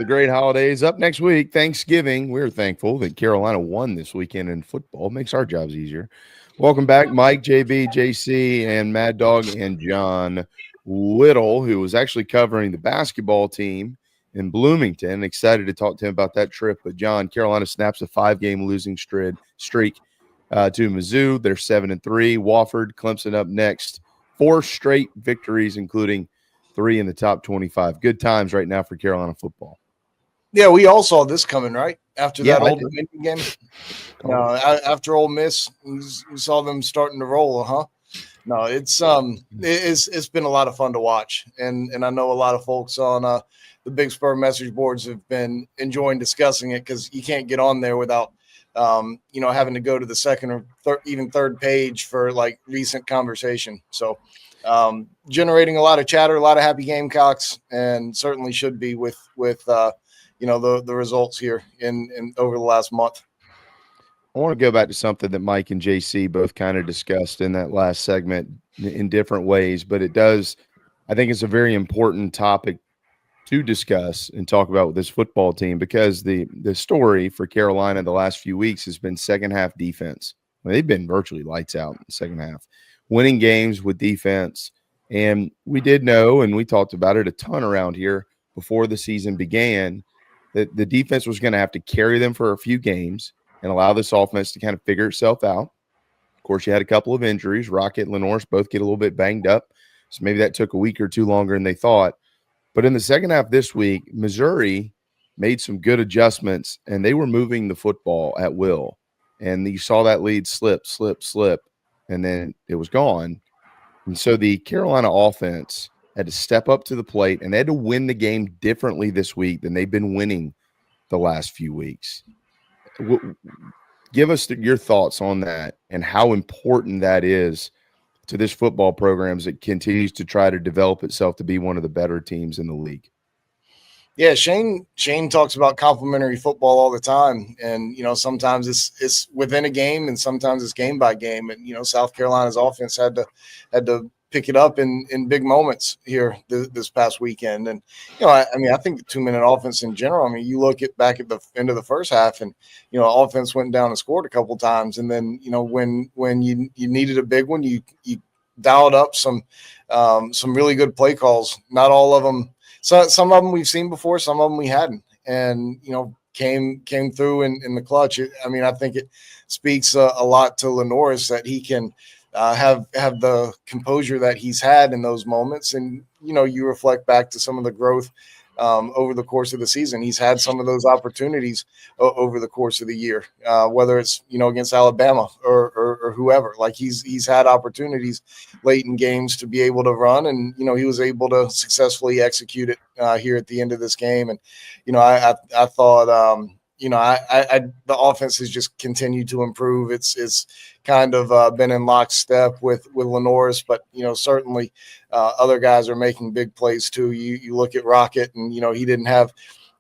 the great holidays. Up next week, Thanksgiving. We're thankful that Carolina won this weekend in football. Makes our jobs easier. Welcome back, Mike, JB, JC, and Mad Dog, and John Whittle, who was actually covering the basketball team in Bloomington. Excited to talk to him about that trip. But, John, Carolina snaps a 5-game losing streak to Mizzou. They're 7-3. Wofford, Clemson up next. 4 straight victories, including 3 in the top 25. Good times right now for Carolina football. Yeah, we all saw this coming, right? After that Old Dominion game. After Ole Miss, we saw them starting to roll, huh? No, it's been a lot of fun to watch. And I know a lot of folks on the Big Spur message boards have been enjoying discussing it because you can't get on there without having to go to the second or even third page for like recent conversation. So generating a lot of chatter, a lot of happy Gamecocks, and certainly should be with the results here in over the last month. I want to go back to something that Mike and JC both kind of discussed in that last segment in different ways, but I think it's a very important topic to discuss and talk about with this football team because the story for Carolina the last few weeks has been second half defense. They've been virtually lights out in the second half, winning games with defense. And we did know, and we talked about it a ton around here before the season began, that the defense was going to have to carry them for a few games and allow this offense to kind of figure itself out. Of course, you had a couple of injuries. Rocket and Lenoris both get a little bit banged up, so maybe that took a week or two longer than they thought. But in the second half this week, Missouri made some good adjustments, and they were moving the football at will. And you saw that lead slip, and then it was gone. And so the Carolina offense had to step up to the plate, and they had to win the game differently this week than they've been winning the last few weeks. Give us your thoughts on that and how important that is to this football program as it continues to try to develop itself to be one of the better teams in the league. Yeah, Shane talks about complementary football all the time, and sometimes it's within a game, and sometimes it's game by game. And South Carolina's offense had to pick it up in big moments here this past weekend. And I think the 2-minute offense in general. I mean, you look back at the end of the first half, and offense went down and scored a couple times, and then when you needed a big one, you dialed up some really good play calls. Not all of them. So some of them we've seen before, some of them we hadn't, and came through in the clutch. I think it speaks a lot to Lenoris that he can have the composure that he's had in those moments, and you reflect back to some of the growth over the course of the season. He's had some of those opportunities over the course of the year, whether it's against Alabama or whoever. Like he's had opportunities late in games to be able to run, and he was able to successfully execute it here at the end of this game. And I thought the offense has just continued to improve. It's kind of been in lockstep with Lenoris, but certainly other guys are making big plays too. You look at Rocket, and he didn't have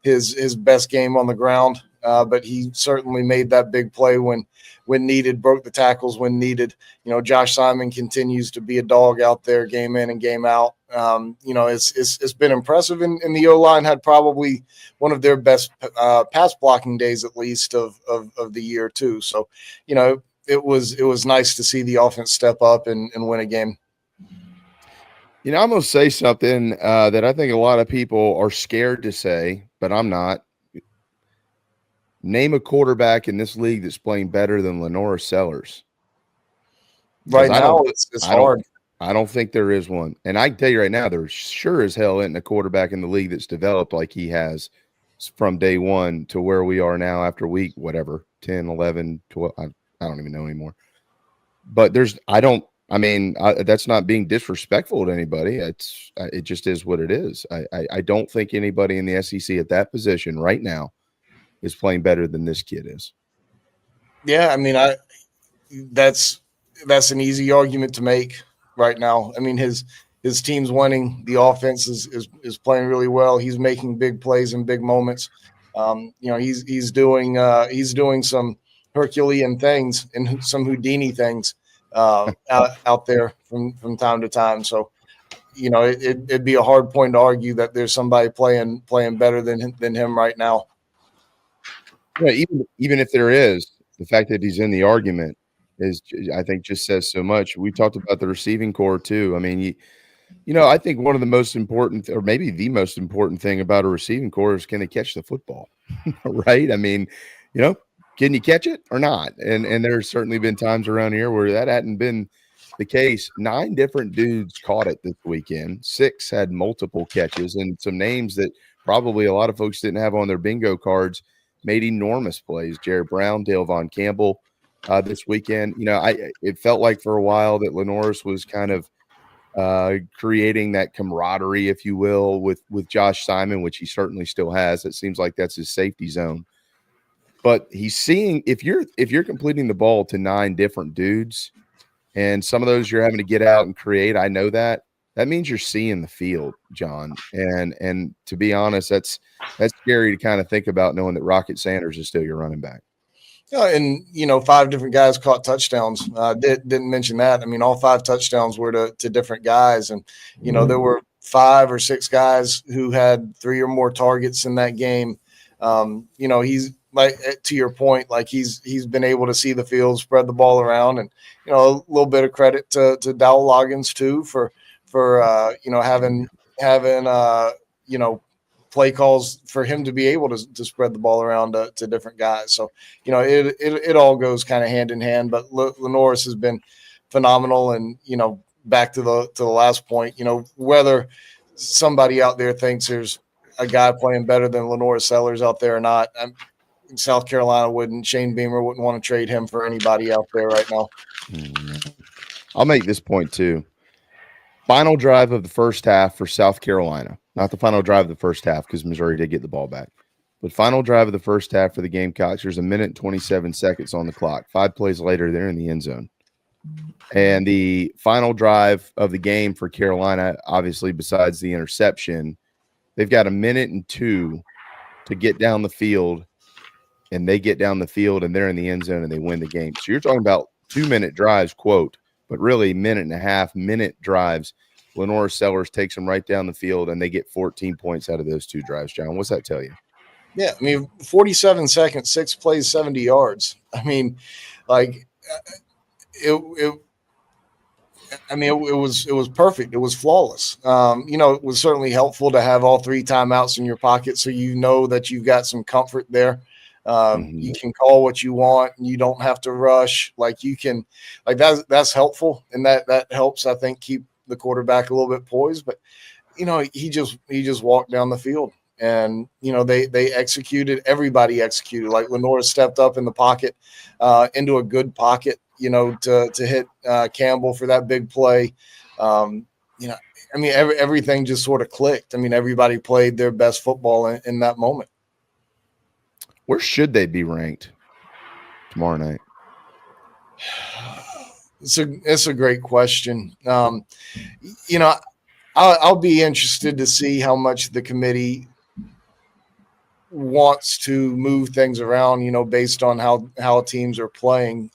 his best game on the ground, but he certainly made that big play when needed, broke the tackles when needed. Josh Simon continues to be a dog out there, game in and game out. It's been impressive, and the O-line had probably one of their best pass blocking days, at least of the year too. So, it was nice to see the offense step up and win a game. I'm going to say something that I think a lot of people are scared to say, but I'm not. Name a quarterback in this league that's playing better than Lenora Sellers. Right now, it's hard. I don't think there is one. And I can tell you right now, there sure as hell isn't a quarterback in the league that's developed like he has from day one to where we are now after week, 10, 11, 12. I don't even know anymore. But that's not being disrespectful to anybody. It just is what it is. I don't think anybody in the SEC at that position right now is playing better than this kid is. Yeah, that's an easy argument to make right now. His team's winning. The offense is playing really well. He's making big plays in big moments. He's doing some Herculean things and some Houdini things out there from time to time. So, it'd be a hard point to argue that there's somebody playing better than him right now. Yeah, even if there is, the fact that he's in the argument is, I think, just says so much. We talked about the receiving core too. I mean, I think one of the most important, or maybe the most important thing about a receiving core is, can they catch the football, right? I mean, can you catch it or not? And there's certainly been times around here where that hadn't been the case. 9 different dudes caught it this weekend. 6 had multiple catches, and some names that probably a lot of folks didn't have on their bingo cards made enormous plays. Jared Brown, Dale Von Campbell this weekend. It felt like for a while that Lenoris was kind of creating that camaraderie, if you will, with Josh Simon, which he certainly still has. It seems like that's his safety zone. But he's seeing, if you're completing the ball to 9 different dudes, and some of those you're having to get out and create, I know that means you're seeing the field, John. And to be honest, that's scary to kind of think about, knowing that Rocket Sanders is still your running back. Yeah, and 5 different guys caught touchdowns. Didn't mention that. I mean, all 5 touchdowns were to different guys, and there were 5 or 6 guys who had 3 or more targets in that game. He's, like, to your point, like he's been able to see the field, spread the ball around, and a little bit of credit to Dowell Loggins too for having play calls for him to be able to spread the ball around to different guys. So, it all goes kind of hand in hand, but Lenoris has been phenomenal. And, back to the last point, whether somebody out there thinks there's a guy playing better than Lenoris Sellers out there or not, South Carolina Shane Beamer wouldn't want to trade him for anybody out there right now. I'll make this point too. Final drive of the first half for South Carolina. Not the final drive of the first half, because Missouri did get the ball back. But final drive of the first half for the Gamecocks, there's 1 minute and 27 seconds on the clock. 5 plays later, they're in the end zone. And the final drive of the game for Carolina, obviously besides the interception, they've got 1 minute and 2 to get down the field, and they get down the field, and they're in the end zone, and they win the game. So you're talking about 2-minute drives, quote, but really 1.5-minute drives. Lenoris Sellers takes them right down the field, and they get 14 points out of those 2 drives. John, what's that tell you? Yeah, I mean, 47 seconds, 6 plays, 70 yards. I mean, like, it was perfect. It was flawless. It was certainly helpful to have all 3 timeouts in your pocket, so that you've got some comfort there. You can call what you want, and you don't have to rush. Like, you can, like, that's helpful, and that helps, I think, keep the quarterback a little bit poised. But he just walked down the field, and they executed. Everybody executed. Like, Lenoris stepped up in the pocket, into a good pocket, to hit Campbell for that big play. Everything just sort of clicked. I mean, everybody played their best football in that moment. Where should they be ranked tomorrow night? It's a great question. I'll be interested to see how much the committee wants to move things around, based on how teams are playing.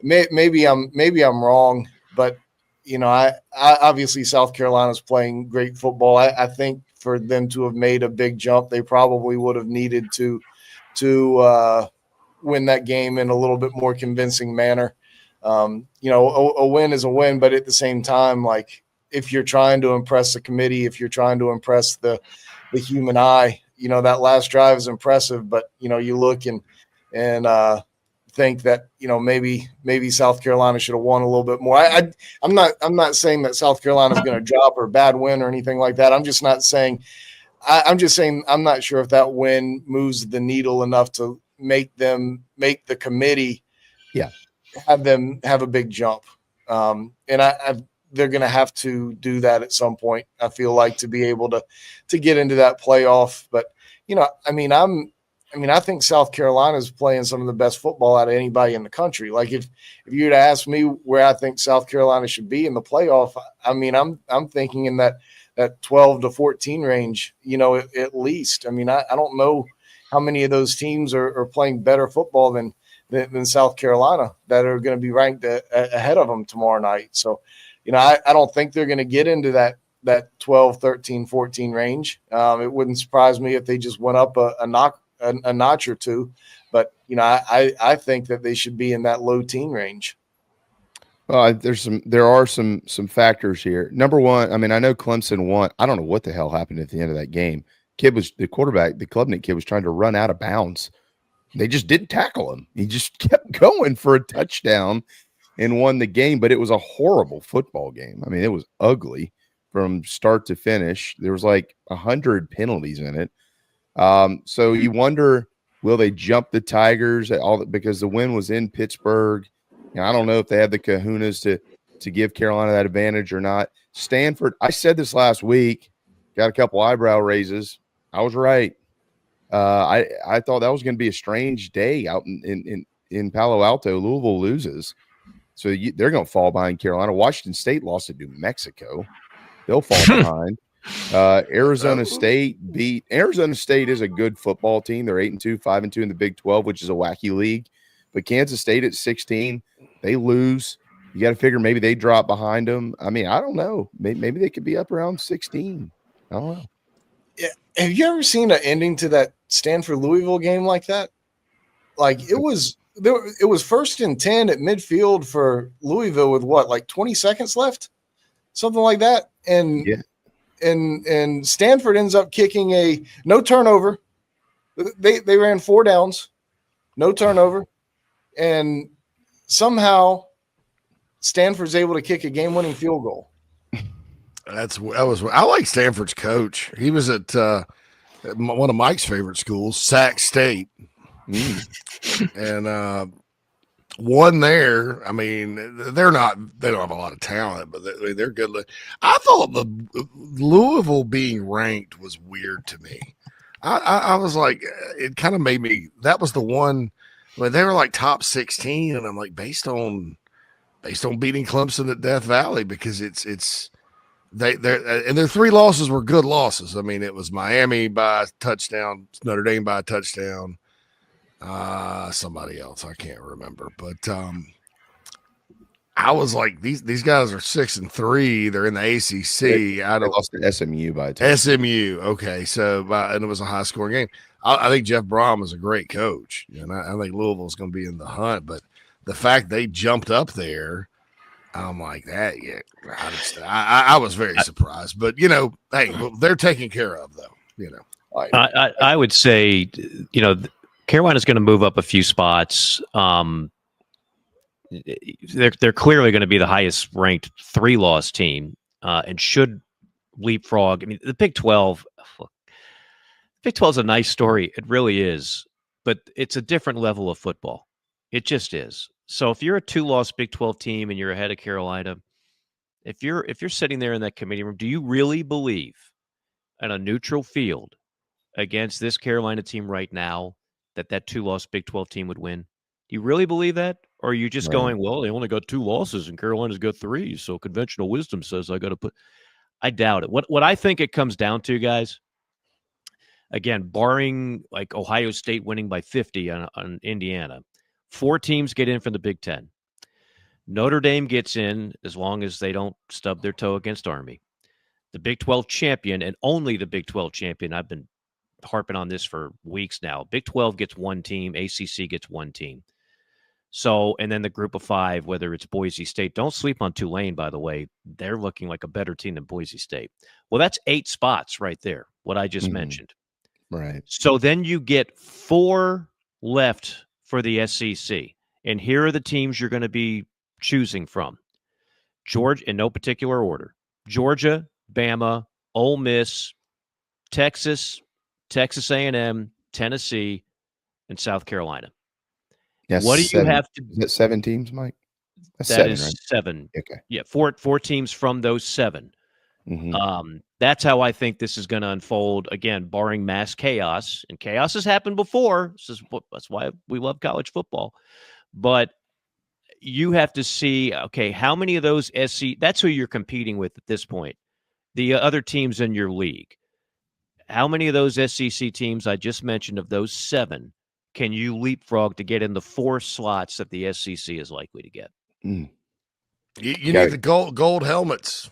Maybe I'm wrong, but I obviously South Carolina's playing great football. I think for them to have made a big jump, they probably would have needed to win that game in a little bit more convincing manner. A win is a win, but at the same time, like, if you're trying to impress the committee, if you're trying to impress the human eye, that last drive is impressive, but you look and think that maybe South Carolina should have won a little bit more. I'm not saying that South Carolina is going to drop or a bad win or anything like that. I'm just not saying. I'm just saying I'm not sure if that win moves the needle enough to make the committee, have them have a big jump. And they're going to have to do that at some point, I feel like, to be able to get into that playoff. But I think South Carolina is playing some of the best football out of anybody in the country. Like, if you were to ask me where I think South Carolina should be in the playoff, I'm thinking in that 12 to 14 range, at least. I don't know how many of those teams are playing better football than South Carolina that are going to be ranked ahead of them tomorrow night. So, I don't think they're going to get into that 12, 13, 14 range. It wouldn't surprise me if they just went up a notch or two. But, I think that they should be in that low teen range. Well, there are some factors here. Number one, I mean, I know Clemson won. I don't know what the hell happened at the end of that game. The quarterback, the Klubnik kid was trying to run out of bounds. They just didn't tackle him. He just kept going for a touchdown and won the game, but it was a horrible football game. I mean, it was ugly from start to finish. There was like 100 penalties in it. So you wonder, will they jump the Tigers because the win was in Pittsburgh? I don't know if they have the kahunas to give Carolina that advantage or not. Stanford, I said this last week, got a couple eyebrow raises. I was right. I thought that was going to be a strange day out in Palo Alto. Louisville loses, so they're going to fall behind Carolina. Washington State lost to New Mexico. They'll fall behind. Arizona State is a good football team. They're 8-2, 5-2 in the Big 12, which is a wacky league. But Kansas State at 16, they lose. You got to figure maybe they drop behind them. I mean, I don't know. Maybe they could be up around 16. I don't know. Yeah. Have you ever seen an ending to that Stanford Louisville game like that? Like it was 1st and 10 at midfield for Louisville with like 20 seconds left, something like that. And and Stanford ends up kicking a no turnover. They ran 4 downs, no turnover. And somehow Stanford's able to kick a game-winning field goal. I like Stanford's coach. He was at one of Mike's favorite schools, Sac State, and won there. I mean, they don't have a lot of talent, but they're good. I thought the Louisville being ranked was weird to me. I was like, it kind of made me. That was the one. Well, they were like top 16, and I'm like, based on beating Clemson at Death Valley, because their 3 losses were good losses. I mean, it was Miami by a touchdown, Notre Dame by a touchdown, somebody else I can't remember, but I was like, these guys are 6-3. They're in the ACC. They lost to SMU by a touchdown. SMU. Okay, so and it was a high scoring game. I think Jeff Brom is a great coach, and I think Louisville's going to be in the hunt. But the fact they jumped up there, I'm like that. Yeah, I was very surprised. But hey, they're taken care of, though. I would say, Carolina's going to move up a few spots. They're clearly going to be the highest ranked 3-loss team, and should leapfrog. I mean, the Big 12. Big 12 is a nice story. It really is, but it's a different level of football. It just is. So if you're a 2-loss Big 12 team and you're ahead of Carolina, if you're sitting there in that committee room, do you really believe on a neutral field against this Carolina team right now that 2-loss Big 12 team would win? Do you really believe that? Or are you just going, well, they only got 2 losses and Carolina's got 3, so conventional wisdom says I got to put – I doubt it. What I think it comes down to, guys, again, barring like Ohio State winning by 50 on Indiana, 4 teams get in from the Big Ten. Notre Dame gets in as long as they don't stub their toe against Army. The Big 12 champion, and only the Big 12 champion, I've been harping on this for weeks now, Big 12 gets 1 team, ACC gets 1 team. So, and then the group of 5, whether it's Boise State, don't sleep on Tulane, by the way. They're looking like a better team than Boise State. Well, that's 8 spots right there, what I just mentioned. Right. So then you get 4 left for the SEC. And here are the teams you're going to be choosing from. Georgia, in no particular order. Georgia, Bama, Ole Miss, Texas, Texas A&M, Tennessee, and South Carolina. Yes. What do you have to? Is that 7 teams, Mike? That 7, is right? 7. Okay. Yeah, 4 teams from those 7. Mm-hmm. That's how I think this is going to unfold. Again, barring mass chaos, and chaos has happened before. That's why we love college football. But you have to see, okay, how many of those SC? That's who you're competing with at this point. The other teams in your league. How many of those SEC teams I just mentioned, of those 7, can you leapfrog to get in the 4 slots that the SEC is likely to get? You need the gold helmets.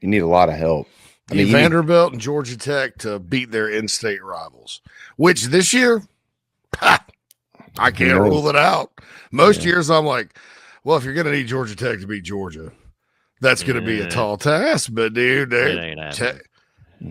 You need a lot of help. I mean, Vanderbilt and Georgia Tech to beat their in-state rivals, which this year, I can't rule it out. Most years I'm like, well, if you're going to need Georgia Tech to beat Georgia, that's going to be a tall task. But, dude,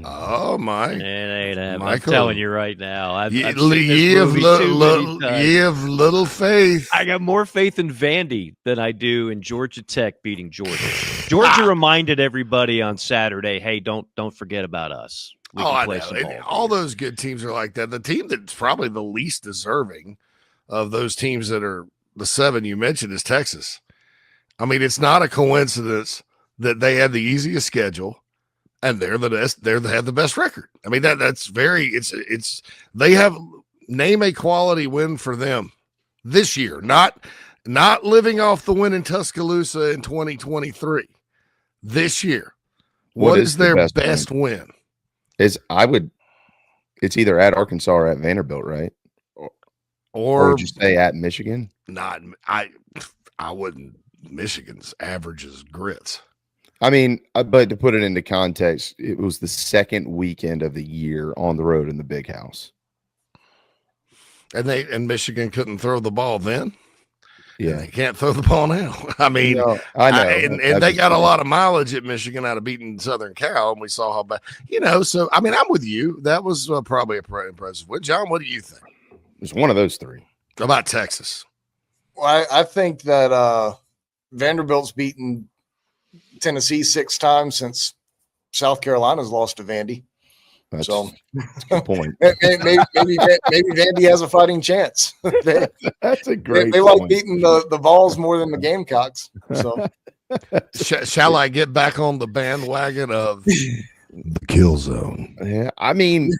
oh, my. It ain't happening. I'm Michael, telling you right now. I've you seen have little faith. I got more faith in Vandy than I do in Georgia Tech beating Georgia. Georgia reminded everybody on Saturday, hey, don't forget about us. I know. All those good teams are like that. The team that's probably the least deserving of those teams that are the 7 you mentioned is Texas. I mean, it's not a coincidence that they have the easiest schedule and they're the best. They have the best record. I mean, that's very. It's they have name a quality win for them this year. Not living off the win in Tuscaloosa in 2023. This year, what is their best win? It's either at Arkansas or at Vanderbilt, right? Or would you say at Michigan? I wouldn't. Michigan's average is grits. I mean, but to put it into context, it was the second weekend of the year on the road in the Big House, and Michigan couldn't throw the ball then. Yeah, and they can't throw the ball now. I mean, I know, and they got a lot of mileage at Michigan out of beating Southern Cal, and we saw how bad. So I mean, I'm with you. That was probably a pretty impressive win. John, what do you think? It's one of those 3. About Texas. Well, I think that Vanderbilt's beaten Tennessee 6 times since South Carolina's lost to Vandy. That's a good point. maybe Vandy has a fighting chance. That's a great. They like beating the Vols more than the Gamecocks. So, shall I get back on the bandwagon of the kill zone? Yeah, I mean,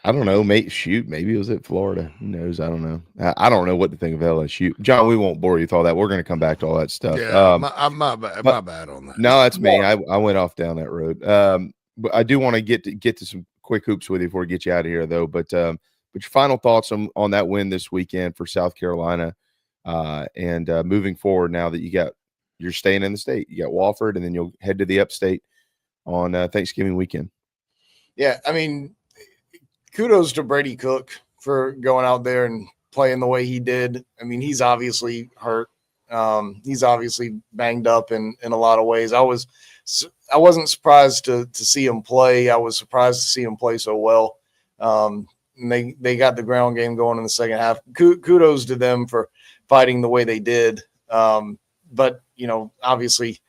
I don't know. Maybe it was at Florida. Who knows? I don't know. I don't know what to think of LSU. John, we won't bore you with all that. We're going to come back to all that stuff. Yeah, my bad on that. No, that's me. I went off down that road. But I do want to get to some quick hoops with you before we get you out of here, though. But your final thoughts on that win this weekend for South Carolina, and moving forward now that you're staying in the state. You got Wofford, and then you'll head to the upstate on Thanksgiving weekend. Yeah, I mean, kudos to Brady Cook for going out there and playing the way he did. I mean, he's obviously hurt. He's obviously banged up in a lot of ways. I wasn't surprised to see him play. I was surprised to see him play so well. And they got the ground game going in the second half. Kudos to them for fighting the way they did. But, obviously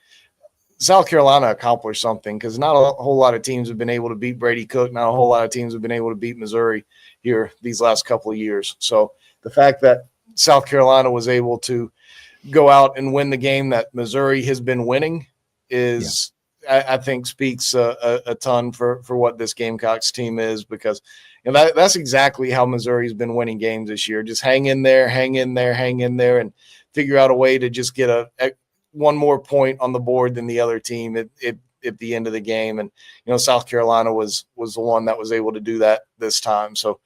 South Carolina accomplished something because not a whole lot of teams have been able to beat Brady Cook. Not a whole lot of teams have been able to beat Missouri here these last couple of years. So the fact that South Carolina was able to go out and win the game that Missouri has been winning is, I think, speaks a ton for what this Gamecocks team is, because that's exactly how Missouri's been winning games this year. Just hang in there, and figure out a way to just get one more point on the board than the other team at the end of the game. And, South Carolina was the one that was able to do that this time. So,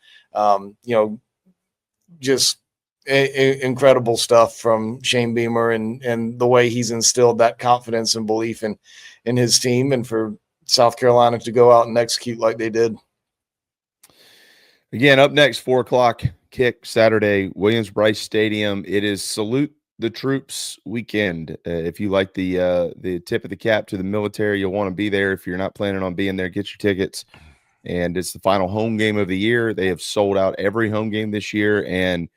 just incredible stuff from Shane Beamer and the way he's instilled that confidence and belief in his team, and for South Carolina to go out and execute like they did. Again, up next, 4:00 kick Saturday, Williams-Brice Stadium. It is Salute the Troops weekend. If you like the tip of the cap to the military, you'll want to be there. If you're not planning on being there, get your tickets. And it's the final home game of the year. They have sold out every home game this year, and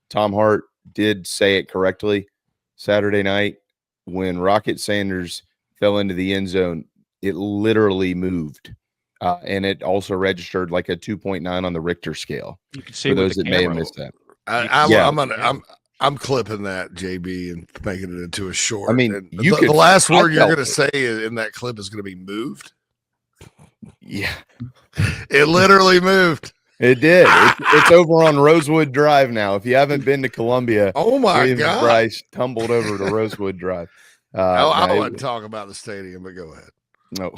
Tom Hart did say it correctly Saturday night when Rocket Sanders fell into the end zone. It literally moved, and it also registered like a 2.9 on the Richter scale. You can see for those that may have missed that. I'm clipping that, JB, and making it into a short. I mean, the last word you're going to say in that clip is going to be moved. Yeah, it literally moved. It did. It's over on Rosewood Drive now. If you haven't been to Columbia, oh my God, Bryce tumbled over to Rosewood Drive. I wouldn't talk about the stadium, but go ahead. No,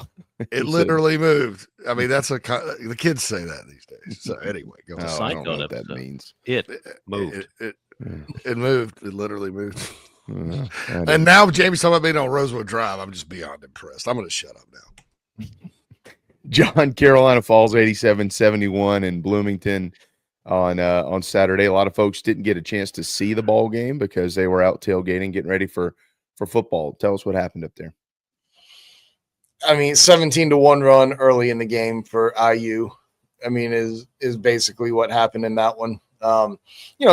it literally moved. I mean, the kids say that these days. So anyway, go ahead. I don't know what that means. It moved. It moved. It literally moved. And now Jamie's talking about being on Rosewood Drive. I'm just beyond impressed. I'm going to shut up now. John, Carolina Falls 87-71 in Bloomington on Saturday. A lot of folks didn't get a chance to see the ball game because they were out tailgating, getting ready for football. Tell us what happened up there. I mean, 17-1 run early in the game for IU. I mean, is basically what happened in that one.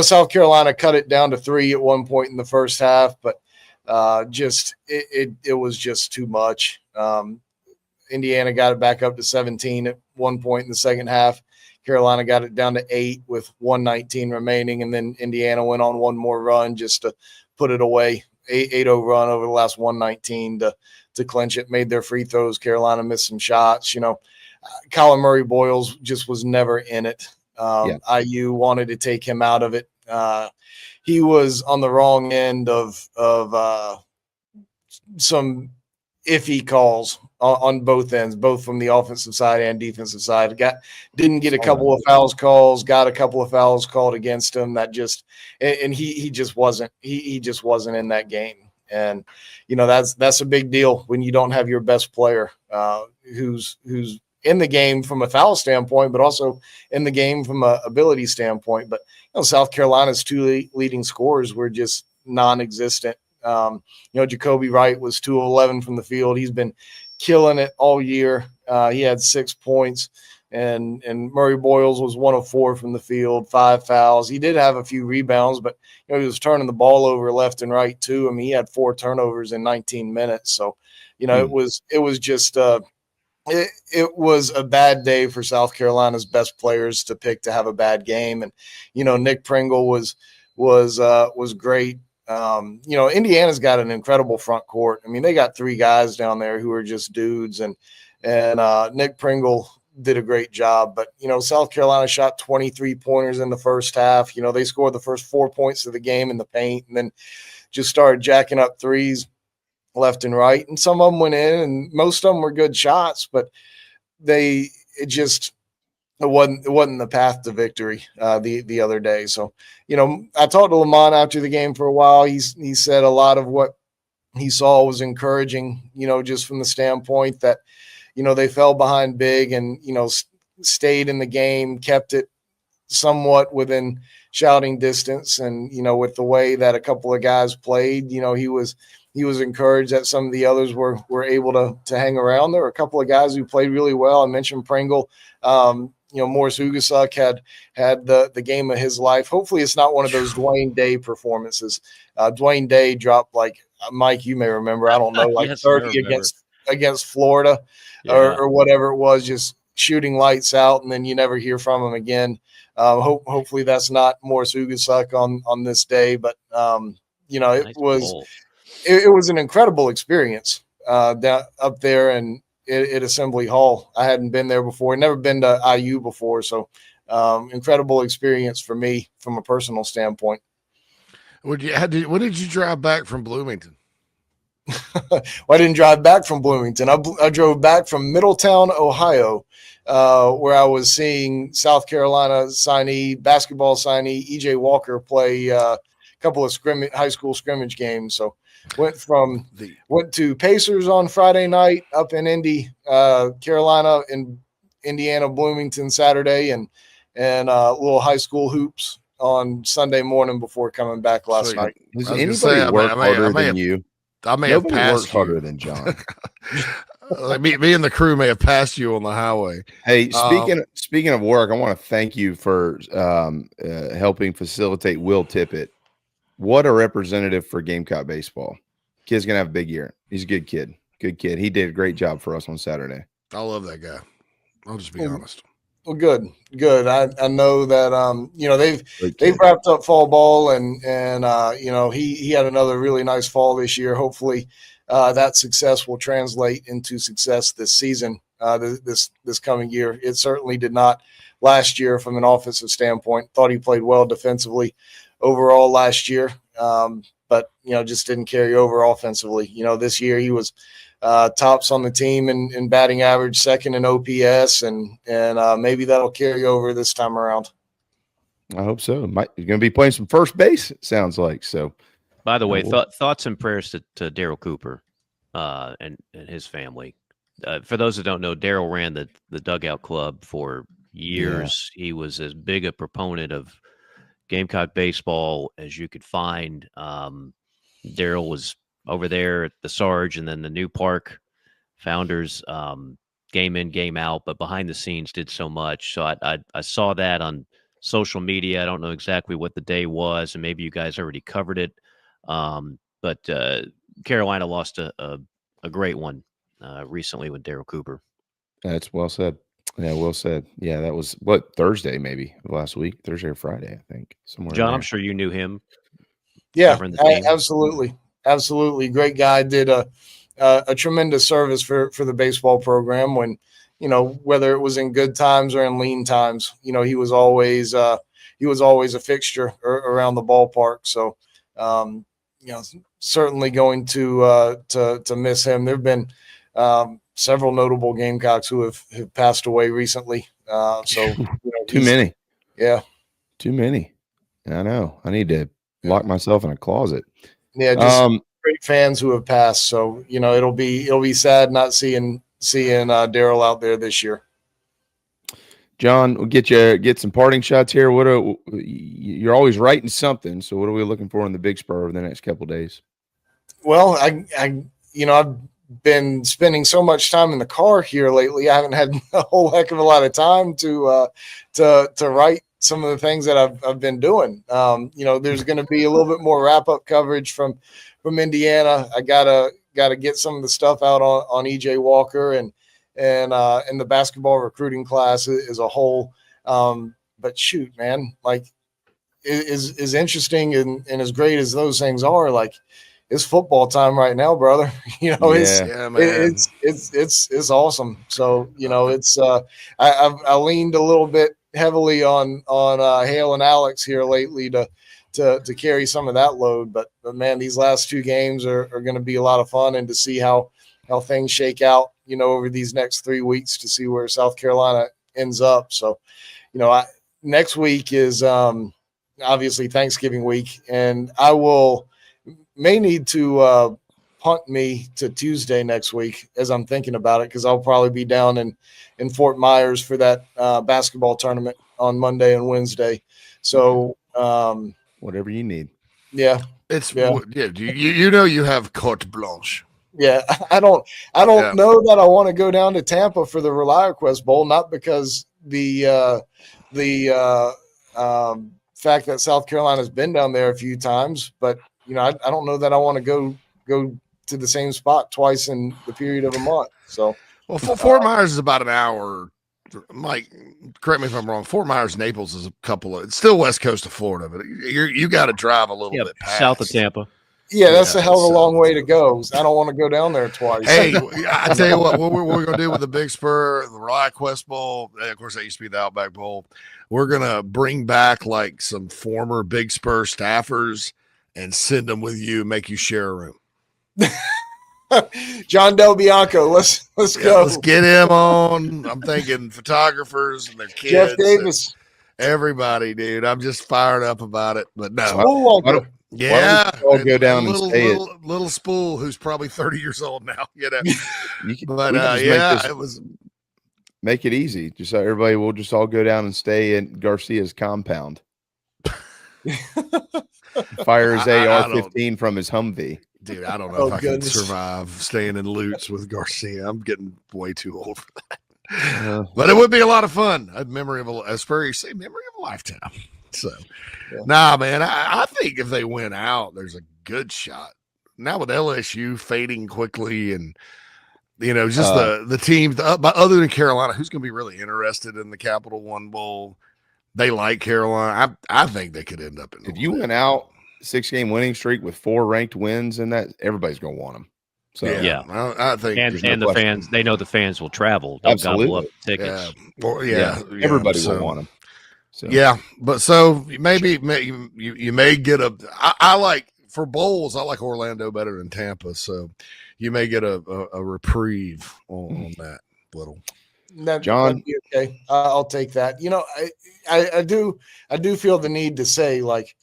South Carolina cut it down to 3 at one point in the first half, but it was just too much. Indiana got it back up to 17 at one point in the second half. Carolina got it down to 8 with 1:19 remaining, and then Indiana went on one more run just to put it away. 8-0 run over the last 1:19 to clinch it. Made their free throws. Carolina missed some shots. Collin Murray-Boyles just was never in it. IU wanted to take him out of it. He was on the wrong end of some iffy calls on both ends, both from the offensive side and defensive side. Didn't get a couple of fouls calls, got a couple of fouls called against him that just, and he just wasn't in that game. And, that's a big deal when you don't have your best player who's in the game from a foul standpoint, but also in the game from a ability standpoint. But, South Carolina's 2 leading scorers were just non-existent. Jacoby Wright was 2 of 11 from the field. He's been killing it all year. He had 6 points, and Murray-Boyles was 1 of 4 from the field, 5 fouls. He did have a few rebounds, but he was turning the ball over left and right too. I mean, he had 4 turnovers in 19 minutes. So, it was just it was a bad day for South Carolina's best players to pick to have a bad game. And, Nick Pringle was great. Indiana's got an incredible front court. I mean, they got 3 guys down there who are just dudes, and Nick Pringle did a great job. But, South Carolina shot 23 pointers in the first half. They scored the first 4 points of the game in the paint and then just started jacking up threes left and right. And some of them went in, and most of them were good shots, but it wasn't the path to victory the other day. So, I talked to Lamont after the game for a while. He said a lot of what he saw was encouraging, just from the standpoint that, they fell behind big and, stayed in the game, kept it somewhat within shouting distance. And, with the way that a couple of guys played, he was encouraged that some of the others were able to hang around. There were a couple of guys who played really well. I mentioned Pringle. Morris Ugasuk had the game of his life. Hopefully it's not one of those Dwayne Day performances. Dwayne Day dropped, like, Mike, you may remember, I don't know, like yes, 30 against Florida or whatever it was, just shooting lights out, and then you never hear from him again. Hopefully that's not Morris Ugasuk on this day, but it was an incredible experience down up there and at Assembly Hall. I hadn't been there before, never been to IU before. So incredible experience for me from a personal standpoint. When did you drive back from Bloomington? Well, I didn't drive back from Bloomington. I drove back from Middletown, Ohio, where I was seeing South Carolina basketball signee EJ Walker play a couple of high school scrimmage games. So went to Pacers on Friday night up in Indy, Carolina, in Indiana, Bloomington Saturday, and little high school hoops on Sunday morning before coming back last night. Does anybody work harder than you? I may have passed you. Harder than John. me and the crew may have passed you on the highway. Hey, speaking of work, I want to thank you for helping facilitate Will Tippett. What a representative for Gamecock baseball. Kid's gonna have a big year. He's a good kid. Good kid. He did a great job for us on Saturday. I love that guy. I'll just be honest. Well, good. I know that they've wrapped up fall ball and he had another really nice fall this year. Hopefully that success will translate into success this season, this coming year. It certainly did not last year from an offensive standpoint. Thought he played well defensively overall last year, but just didn't carry over offensively. This year he was tops on the team in batting average, second in OPS, and maybe that'll carry over this time around. I hope so. He's going to be playing some first base, it sounds like. So By the way, Well, thoughts and prayers to Daryl Cooper and his family. For those that don't know, Daryl ran the Dugout Club for years. He was as big a proponent of Gamecock baseball as you could find. Daryl was over there at the Sarge and then the new park founders, game in, game out, but behind the scenes did so much. So I saw that on social media. I don't know exactly what the day was, and maybe you guys already covered it. But Carolina lost a great one recently with Daryl Cooper. that's well said. Yeah, well said. Yeah, that was what, Thursday maybe last week, Thursday or Friday, I think, somewhere. John, in I'm there. sure you knew him. Yeah, Covering the team. absolutely. Great guy. Did a tremendous service for the baseball program when, whether it was in good times or in lean times, he was always a fixture around the ballpark. So, certainly going to miss him. There've been several notable Gamecocks who have passed away recently. Too many. Yeah. Too many. I know. I need to lock myself in a closet. Yeah, just great fans who have passed. So it'll be sad not seeing Daryl out there this year. John, we'll get some parting shots here. You're always writing something. So what are we looking for in the Big Spur over the next couple of days? Well, I've been spending so much time in the car here lately. I haven't had a whole heck of a lot of time to write some of the things that I've been doing. There's going to be a little bit more wrap up coverage from Indiana. I gotta get some of the stuff out on EJ Walker and the basketball recruiting class as a whole. But shoot, man, like is interesting and as great as those things are, like it's football time right now, brother. It's awesome. So, I leaned a little bit heavily on Hale and Alex here lately to carry some of that load. But man, these last two games are going to be a lot of fun, and to see how things shake out, over these next 3 weeks to see where South Carolina ends up. So, next week is obviously Thanksgiving week, and I may need to punt me to Tuesday next week as I'm thinking about it, because I'll probably be down in Fort Myers for that basketball tournament on Monday and Wednesday. So whatever you need. Yeah. You have carte blanche. Yeah, I don't know that I want to go down to Tampa for the ReliaQuest Bowl, not because the fact that South Carolina's been down there a few times, but I don't know that I want to go to the same spot twice in the period of a month. So, well, Fort Myers is about an hour. Mike, correct me if I'm wrong. Fort Myers, Naples is it's still west coast of Florida, but you got to drive a little bit past. South of Tampa. Yeah, that's a hell of a long way to go. I don't want to go down there twice. Hey, I tell you what we're going to do with the Big Spur, the ReliaQuest Bowl. Of course, that used to be the Outback Bowl. We're going to bring back like some former Big Spur staffers and send them with you, make you share a room. John Del Bianco, let's go. Let's get him on. I'm thinking photographers and their kids. Jeff Davis. Everybody, dude. I'm just fired up about it. But no. Yeah, all go down and say little spool who's probably 30 years old now. Make it easy. Just so everybody will just all go down and stay in Garcia's compound. Fire his AR-15 from his Humvee. Dude, I don't know if I can survive staying in Lutz with Garcia. I'm getting way too old for that. But it would be a lot of fun. A memory of a lifetime. So, nah, man, I think if they win out, there's a good shot. Now with LSU fading quickly and, just the teams, other than Carolina, who's going to be really interested in the Capital One Bowl? They like Carolina. I think they could end up in. If you went out 6-game winning streak with 4 ranked wins, and that everybody's going to want them. So I think, and the fans, they know the fans will travel. They'll gobble up tickets. Everybody will want them. So. Yeah, but so maybe you may get I like for bowls. I like Orlando better than Tampa, so you may get a reprieve on that little. John, okay, I'll take that. I do feel the need to say, like,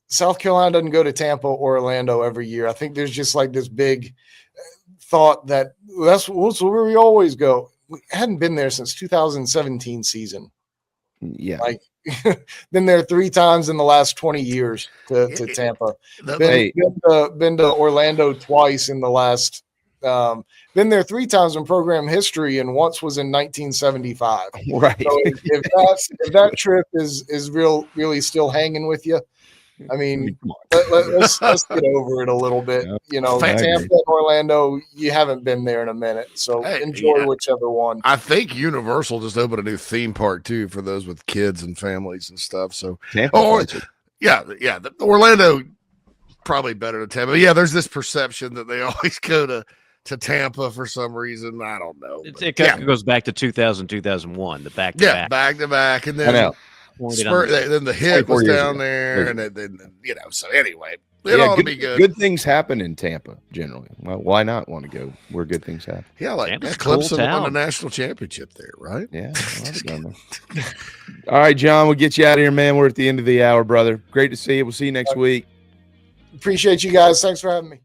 South Carolina doesn't go to Tampa or Orlando every year. I think there's just like this big thought that that's where we always go. We hadn't been there since 2017 season. Yeah. Like been there 3 times in the last 20 years to Tampa. Been to Orlando twice in the last been there 3 times in program history, and once was in 1975. Right. So if that trip is really still hanging with you, I mean, let's get over it a little bit. You know, Tampa and Orlando, you haven't been there in a minute, so enjoy whichever one. I think Universal just opened a new theme park too for those with kids and families and stuff. So, the Orlando probably better than Tampa. Yeah, there's this perception that they always go to Tampa for some reason. I don't know. It goes back to 2000, 2001, the back to back. Back to back, and then then the hit was down there, and then so anyway, it ought to be good. Good things happen in Tampa generally. Well, why not want to go where good things happen? Yeah, like Clemson won the national championship there, right? Yeah. All right, John, we'll get you out of here, man. We're at the end of the hour, brother. Great to see you. We'll see you next week. Appreciate you guys. Thanks for having me.